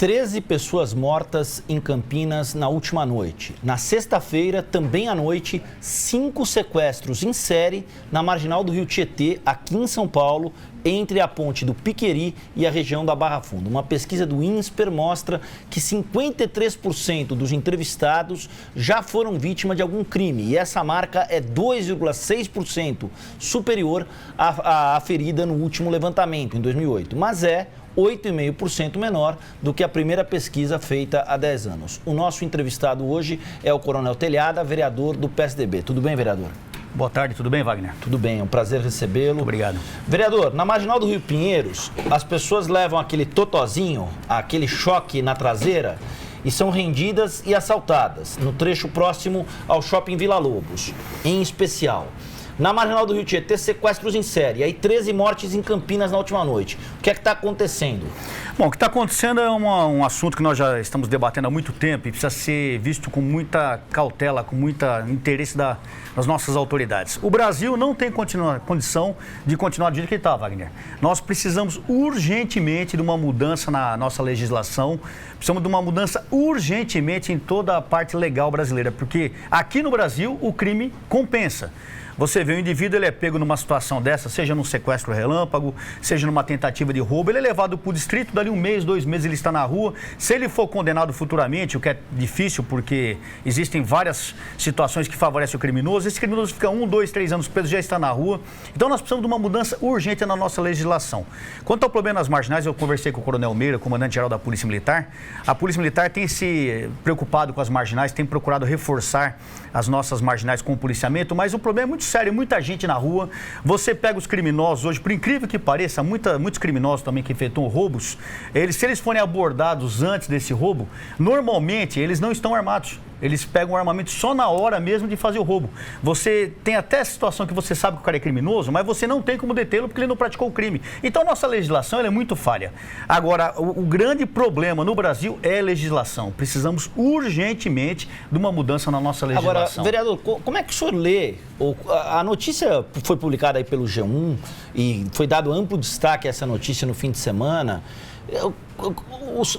13 pessoas mortas em Campinas na última noite. Na sexta-feira, também à noite, 5 sequestros em série na marginal do Rio Tietê, aqui em São Paulo, entre a ponte do Piqueri e a região da Barra Funda. Uma pesquisa do INSPER mostra que 53% dos entrevistados já foram vítima de algum crime. E essa marca é 2,6% superior à ferida no último levantamento, em 2008. Mas é 8,5% menor do que a primeira pesquisa feita há 10 anos. O nosso entrevistado hoje é o Coronel Telhada, vereador do PSDB. Tudo bem, vereador? Boa tarde, tudo bem, Wagner? Tudo bem, é um prazer recebê-lo. Obrigado. Vereador, na marginal do Rio Pinheiros, as pessoas levam aquele totozinho, aquele choque na traseira e são rendidas e assaltadas, no trecho próximo ao Shopping Vila Lobos, em especial. Na marginal do Rio Tietê, sequestros em série, aí 13 mortes em Campinas na última noite. O que é que está acontecendo? Bom, o que está acontecendo é um assunto que nós já estamos debatendo há muito tempo e precisa ser visto com muita cautela, com muito interesse das nossas autoridades. O Brasil não tem condição de continuar do jeito que ele está, Wagner. Nós precisamos urgentemente de uma mudança na nossa legislação, precisamos de uma mudança urgentemente em toda a parte legal brasileira, porque aqui no Brasil o crime compensa. Você vê o indivíduo, ele é pego numa situação dessa, seja num sequestro relâmpago, seja numa tentativa de roubo, ele é levado para o distrito, dali 1 mês, 2 meses ele está na rua. Se ele for condenado futuramente, o que é difícil porque existem várias situações que favorecem o criminoso, esse criminoso fica 1, 2, 3 anos preso, já está na rua. Então nós precisamos de uma mudança urgente na nossa legislação. Quanto ao problema das marginais, eu conversei com o Coronel Meira, comandante-geral da Polícia Militar. A Polícia Militar tem se preocupado com as marginais, tem procurado reforçar as nossas marginais com o policiamento, mas o problema é muito sério, muita gente na rua. Você pega os criminosos hoje, por incrível que pareça, muitos criminosos também que efetuam roubos, se eles forem abordados antes desse roubo, normalmente eles não estão armados. Eles pegam o armamento só na hora mesmo de fazer o roubo. Você tem até a situação que você sabe que o cara é criminoso, mas você não tem como detê-lo porque ele não praticou o crime. Então, a nossa legislação ela é muito falha. Agora, o grande problema no Brasil é a legislação. Precisamos urgentemente de uma mudança na nossa legislação. Agora, vereador, como é que o senhor lê? A notícia foi publicada aí pelo G1 e foi dado amplo destaque a essa notícia no fim de semana.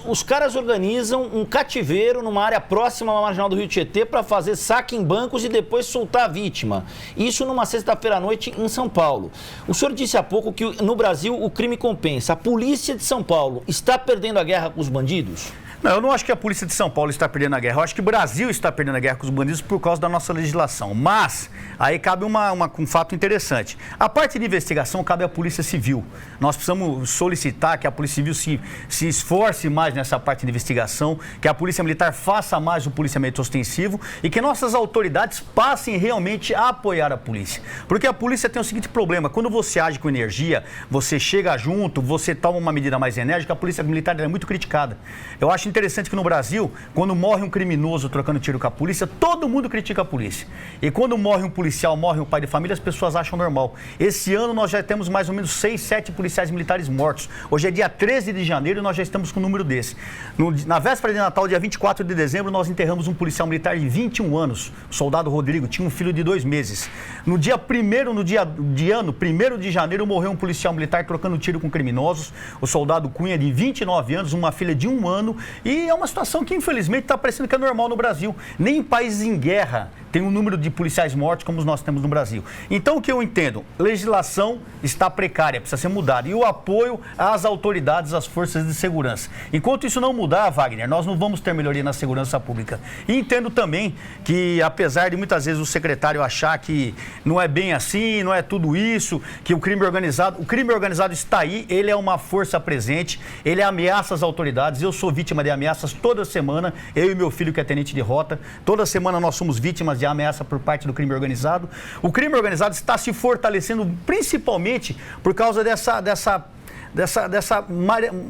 Os caras organizam um cativeiro numa área próxima à marginal do Rio Tietê para fazer saque em bancos e depois soltar a vítima. Isso numa sexta-feira à noite em São Paulo. O senhor disse há pouco que no Brasil o crime compensa. A polícia de São Paulo está perdendo a guerra com os bandidos? Não, eu não acho que a polícia de São Paulo está perdendo a guerra. Eu acho que o Brasil está perdendo a guerra com os bandidos por causa da nossa legislação. Mas, aí cabe um fato interessante. A parte de investigação cabe à Polícia Civil. Nós precisamos solicitar que a Polícia Civil se esforce mais nessa parte de investigação, que a Polícia Militar faça mais o policiamento ostensivo e que nossas autoridades passem realmente a apoiar a polícia. Porque a polícia tem o seguinte problema, quando você age com energia, você chega junto, você toma uma medida mais enérgica, a Polícia Militar é muito criticada. Eu acho interessante que no Brasil, quando morre um criminoso trocando tiro com a polícia, todo mundo critica a polícia. E quando morre um policial, morre um pai de família, as pessoas acham normal. Esse ano nós já temos mais ou menos 6, 7 policiais militares mortos. Hoje é dia 13 de janeiro e nós já estamos com um número desse. Na véspera de Natal, dia 24 de dezembro, nós enterramos um policial militar de 21 anos, o soldado Rodrigo, tinha um filho de 2 meses. No dia 1º de janeiro, morreu um policial militar trocando tiro com criminosos, o soldado Cunha, de 29 anos, uma filha de 1 ano. E é uma situação que, infelizmente, está parecendo que é normal no Brasil. Nem em países em guerra tem um número de policiais mortos como nós temos no Brasil. Então, o que eu entendo? Legislação está precária, precisa ser mudada. E o apoio às autoridades, às forças de segurança. Enquanto isso não mudar, Wagner, nós não vamos ter melhoria na segurança pública. E entendo também que, apesar de muitas vezes o secretário achar que não é bem assim, não é tudo isso, que o crime organizado está aí, ele é uma força presente, ele ameaça as autoridades. Eu sou vítima de ameaças toda semana, eu e meu filho que é tenente de rota, toda semana nós somos vítimas de ameaça por parte do crime organizado. O crime organizado está se fortalecendo principalmente por causa dessa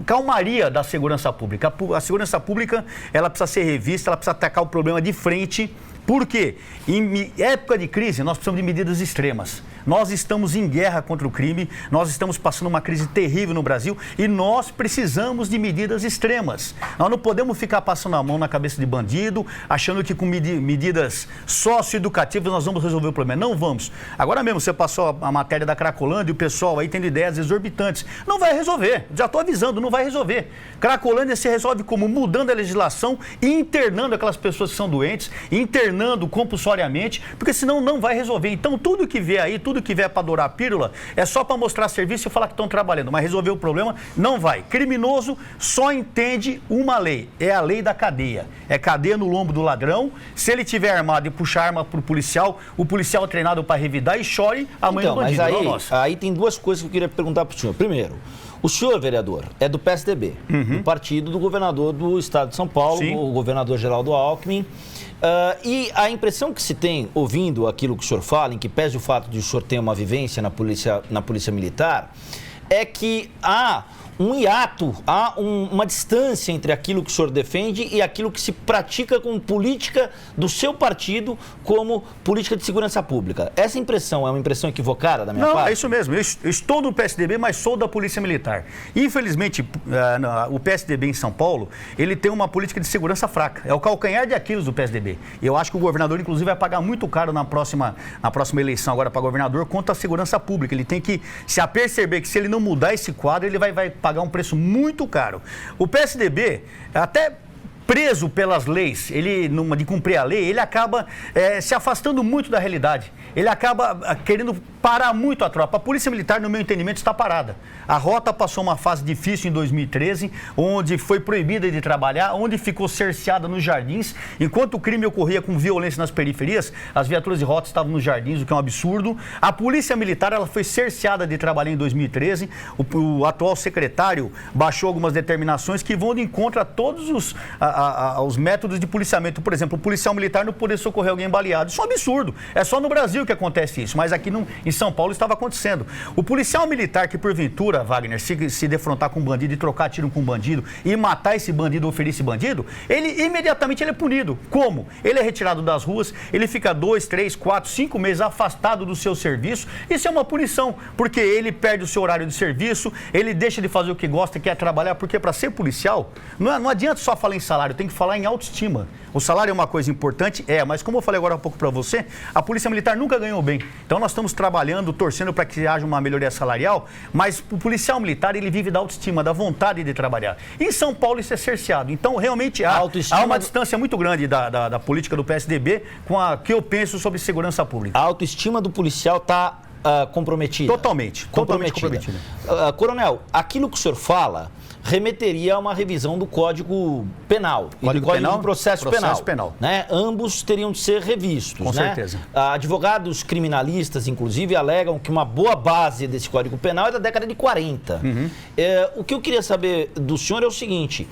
calmaria da segurança pública. A segurança pública, ela precisa ser revista, ela precisa atacar o problema de frente. Por quê? Em época de crise, nós precisamos de medidas extremas. Nós estamos em guerra contra o crime, nós estamos passando uma crise terrível no Brasil e nós precisamos de medidas extremas. Nós não podemos ficar passando a mão na cabeça de bandido, achando que com medidas socioeducativas nós vamos resolver o problema. Não vamos. Agora mesmo você passou a matéria da Cracolândia e o pessoal aí tendo ideias exorbitantes. Não vai resolver. Já estou avisando, não vai resolver. Cracolândia se resolve como? Mudando a legislação e internando aquelas pessoas que são doentes, internando compulsoriamente, porque senão não vai resolver. Então tudo que vier aí, tudo que vier para dourar a pílula, é só para mostrar serviço e falar que estão trabalhando, mas resolver o problema não vai. Criminoso só entende uma lei, é a lei da cadeia. É cadeia no lombo do ladrão. Se ele tiver armado e puxar arma para o policial treinado para revidar e chore a mãe do bandido. Mas aí tem duas coisas que eu queria perguntar para o senhor. Primeiro, o senhor, vereador, é do PSDB, do partido do governador do estado de São Paulo, sim, o governador Geraldo Alckmin. E a impressão que se tem, ouvindo aquilo que o senhor fala, em que pese o fato de o senhor ter uma vivência na polícia militar, é que há um hiato, há uma distância entre aquilo que o senhor defende e aquilo que se pratica como política do seu partido como política de segurança pública. Essa impressão é uma impressão equivocada da minha parte? Não, é isso mesmo. Eu estou no PSDB, mas sou da Polícia Militar. Infelizmente, o PSDB em São Paulo, ele tem uma política de segurança fraca. É o calcanhar de Aquiles do PSDB. Eu acho que o governador, inclusive, vai pagar muito caro na próxima eleição agora para governador contra a segurança pública. Ele tem que se aperceber que se ele não mudar esse quadro, ele vai pagar um preço muito caro. O PSDB, até preso pelas leis, ele de cumprir a lei, ele acaba se afastando muito da realidade. Ele acaba querendo parar muito a tropa. A Polícia Militar, no meu entendimento, está parada. A Rota passou uma fase difícil em 2013, onde foi proibida de trabalhar, onde ficou cerceada nos jardins. Enquanto o crime ocorria com violência nas periferias, as viaturas de Rota estavam nos jardins, o que é um absurdo. A Polícia Militar, ela foi cerceada de trabalhar em 2013. O atual secretário baixou algumas determinações que vão de encontro a todos os métodos de policiamento. Por exemplo, o policial militar não poder socorrer alguém baleado. Isso é um absurdo. É só no Brasil que acontece isso, mas aqui em São Paulo estava acontecendo. O policial militar que, porventura, Wagner, se defrontar com um bandido e trocar tiro com um bandido e matar esse bandido ou ferir esse bandido, ele imediatamente é punido. Como? Ele é retirado das ruas, ele fica 2, 3, 4, 5 meses afastado do seu serviço. Isso é uma punição, porque ele perde o seu horário de serviço, ele deixa de fazer o que gosta, que é trabalhar, porque para ser policial, não adianta só falar em salário, tem que falar em autoestima. O salário é uma coisa importante, mas como eu falei agora há pouco para você, a Polícia Militar nunca ganhou bem. Então nós estamos trabalhando, torcendo para que haja uma melhoria salarial, mas o policial militar, ele vive da autoestima, da vontade de trabalhar. Em São Paulo isso é cerceado. Então realmente há uma distância muito grande da política do PSDB com a que eu penso sobre segurança pública. A autoestima do policial está comprometida? Totalmente comprometida. Coronel, aquilo que o senhor fala remeteria a uma revisão do Código Penal e do Código de Processo Penal. Né? Ambos teriam de ser revistos. Com certeza. Advogados criminalistas, inclusive, alegam que uma boa base desse Código Penal é da década de 40. O que eu queria saber do senhor é o seguinte: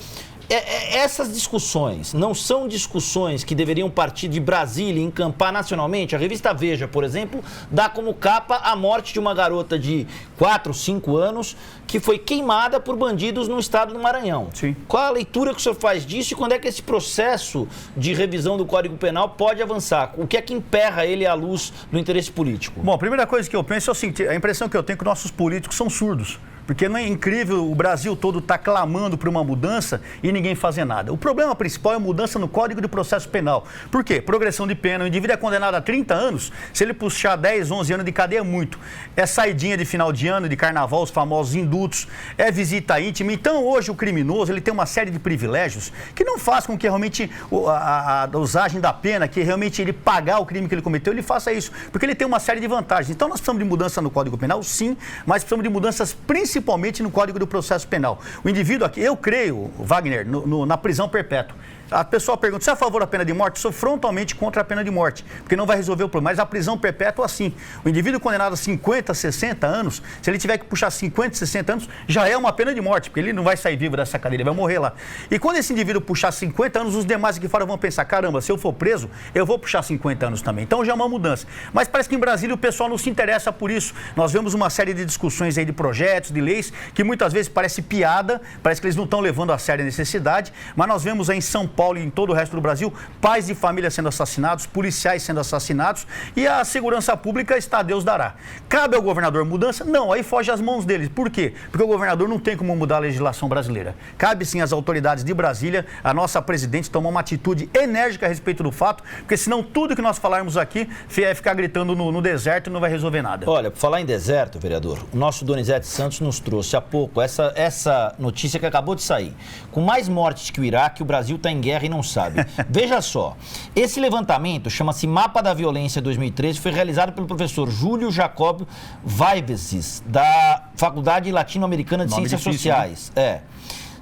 essas discussões não são discussões que deveriam partir de Brasília e encampar nacionalmente? A revista Veja, por exemplo, dá como capa a morte de uma garota de 4, 5 anos que foi queimada por bandidos no estado do Maranhão. Sim. Qual a leitura que o senhor faz disso e quando é que esse processo de revisão do Código Penal pode avançar? O que é que emperra ele à luz do interesse político? Bom, a primeira coisa que eu penso é o seguinte: a impressão que eu tenho é que nossos políticos são surdos. Porque não é incrível o Brasil todo estar clamando por uma mudança e ninguém fazer nada. O problema principal é a mudança no Código de Processo Penal. Por quê? Progressão de pena. O indivíduo é condenado a 30 anos, se ele puxar 10, 11 anos de cadeia é muito. É saidinha de final de ano, de carnaval, os famosos indutos, é visita íntima. Então hoje o criminoso, ele tem uma série de privilégios que não faz com que realmente a dosagem da pena, que realmente ele pagar o crime que ele cometeu, ele faça isso. Porque ele tem uma série de vantagens. Então nós precisamos de mudança no Código Penal, sim, mas precisamos de mudanças principalmente no Código do Processo Penal. O indivíduo aqui, eu creio, Wagner, na prisão perpétua. A pessoa pergunta: você é a favor da pena de morte? Sou frontalmente contra a pena de morte, porque não vai resolver o problema. Mas a prisão perpétua, sim. O indivíduo condenado a 50, 60 anos, se ele tiver que puxar 50, 60 anos, já é uma pena de morte, porque ele não vai sair vivo dessa cadeia, ele vai morrer lá. E quando esse indivíduo puxar 50 anos, os demais aqui fora vão pensar: caramba, se eu for preso, eu vou puxar 50 anos também. Então já é uma mudança. Mas parece que em Brasília o pessoal não se interessa por isso. Nós vemos uma série de discussões aí de projetos, de leis que muitas vezes parece piada, parece que eles não estão levando a sério a necessidade, mas nós vemos aí em São Paulo e em todo o resto do Brasil, pais de família sendo assassinados, policiais sendo assassinados e a segurança pública está Deus dará. Cabe ao governador mudança? Não, aí foge as mãos deles. Por quê? Porque o governador não tem como mudar a legislação brasileira. Cabe sim às autoridades de Brasília, a nossa presidente tomar uma atitude enérgica a respeito do fato, porque senão tudo que nós falarmos aqui é ficar gritando no deserto e não vai resolver nada. Olha, por falar em deserto, vereador, o nosso Donizete Santos nos trouxe há pouco essa notícia que acabou de sair. Com mais mortes que o Iraque, o Brasil está em guerra e não sabe. Veja só, esse levantamento chama-se Mapa da Violência 2013, foi realizado pelo professor Júlio Jacob Vaiveses, da Faculdade Latino-Americana de Ciências Sociais.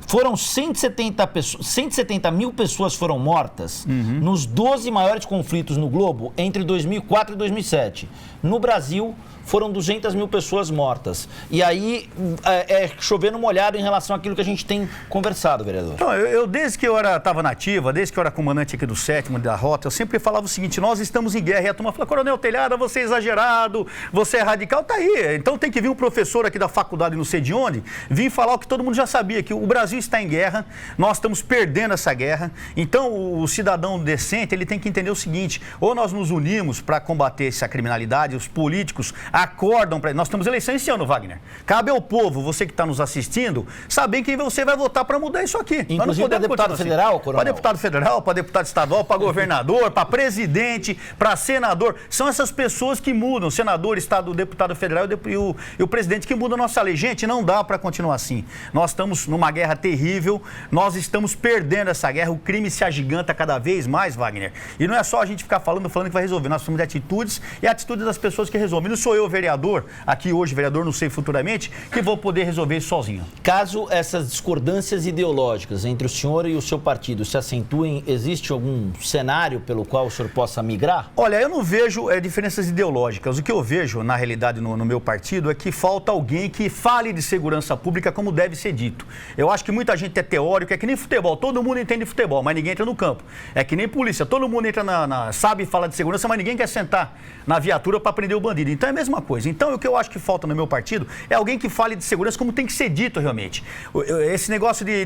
Foram 170 mil pessoas foram mortas nos 12 maiores conflitos no globo entre 2004 e 2007. No Brasil, foram 200 mil pessoas mortas. E aí, chovendo molhado em relação àquilo que a gente tem conversado, vereador. Então, eu desde que eu estava na ativa, desde que eu era comandante aqui do 7º, da Rota, eu sempre falava o seguinte, nós estamos em guerra. E a turma fala, Coronel Telhada, você é exagerado, você é radical. Tá aí. Então tem que vir um professor aqui da faculdade, não sei de onde, vir falar o que todo mundo já sabia, que o Brasil está em guerra, nós estamos perdendo essa guerra. Então, o cidadão decente, ele tem que entender o seguinte, ou nós nos unimos para combater essa criminalidade, os políticos acordam para... Nós temos eleição esse ano, Wagner. Cabe ao povo, você que está nos assistindo, saber quem você vai votar para mudar isso aqui. Inclusive para deputado federal, Coronel? Para deputado federal, para deputado estadual, para governador, para presidente, para senador. São essas pessoas que mudam, senador, estado, deputado federal e o presidente que muda a nossa lei. Gente, não dá para continuar assim. Nós estamos numa guerra terrível, nós estamos perdendo essa guerra, o crime se agiganta cada vez mais, Wagner. E não é só a gente ficar falando que vai resolver. Nós precisamos de atitudes e atitudes das pessoas que resolvem. Não sou eu, vereador, aqui hoje, vereador, não sei futuramente, que vou poder resolver isso sozinho. Caso essas discordâncias ideológicas entre o senhor e o seu partido se acentuem, existe algum cenário pelo qual o senhor possa migrar? Olha, eu não vejo diferenças ideológicas. O que eu vejo, na realidade, no meu partido, é que falta alguém que fale de segurança pública como deve ser dito. Eu acho que muita gente é teórico, é que nem futebol. Todo mundo entende futebol, mas ninguém entra no campo. É que nem polícia. Todo mundo entra sabe falar de segurança, mas ninguém quer sentar na viatura para prender o bandido. Então é a mesma coisa. Então o que eu acho que falta no meu partido é alguém que fale de segurança como tem que ser dito realmente. Esse negócio de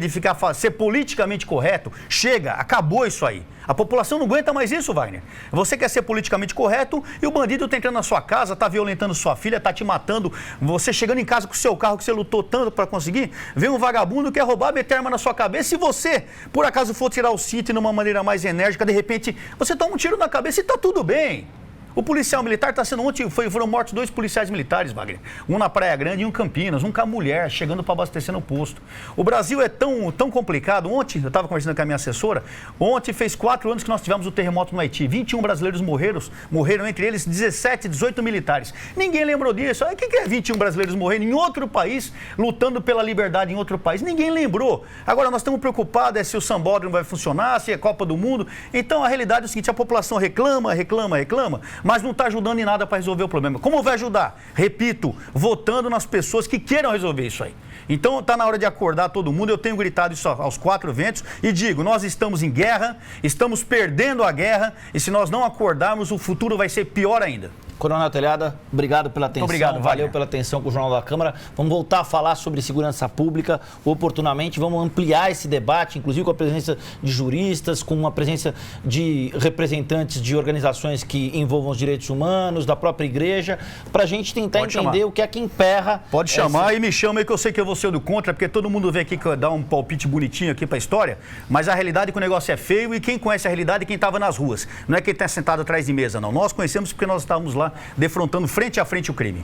ser politicamente correto, chega, acabou isso aí. A população não aguenta mais isso, Wagner. Você quer ser politicamente correto e o bandido tá entrando na sua casa, tá violentando sua filha, tá te matando. Você chegando em casa com o seu carro que você lutou tanto para conseguir, vem um vagabundo que quer roubar, meter arma na sua cabeça. E você, por acaso, for tirar o cinto de uma maneira mais enérgica, de repente, você toma um tiro na cabeça e tá tudo bem. O policial militar está sendo ontem, foram mortos 2 policiais militares, Wagner. Um na Praia Grande e um em Campinas, um com a mulher chegando para abastecer no posto. O Brasil é tão complicado. Ontem, eu estava conversando com a minha assessora, ontem fez 4 anos que nós tivemos o terremoto no Haiti. 21 brasileiros morreram, entre eles 17, 18 militares. Ninguém lembrou disso. O que é 21 brasileiros morrendo em outro país, lutando pela liberdade em outro país? Ninguém lembrou. Agora, nós estamos preocupados se o sambódromo vai funcionar, se é Copa do Mundo. Então, a realidade é o seguinte, a população reclama, mas não está ajudando em nada para resolver o problema. Como vai ajudar? Repito, votando nas pessoas que queiram resolver isso aí. Então está na hora de acordar todo mundo. Eu tenho gritado isso aos 4 ventos e digo, nós estamos em guerra, estamos perdendo a guerra e se nós não acordarmos, o futuro vai ser pior ainda. Coronel Telhada, obrigado pela atenção. Obrigado, valeu pela atenção com o Jornal da Câmara. Vamos voltar a falar sobre segurança pública oportunamente. Vamos ampliar esse debate, inclusive com a presença de juristas, com a presença de representantes de organizações que envolvam os direitos humanos, da própria igreja, para a gente tentar entender o que é que emperra. Pode chamar e me chama aí que eu sei que eu vou ser do contra, porque todo mundo vem aqui dar um palpite bonitinho aqui para a história, mas a realidade é que o negócio é feio e quem conhece a realidade é quem estava nas ruas. Não é quem está sentado atrás de mesa, não. Nós conhecemos porque nós estávamos lá defrontando frente a frente o crime.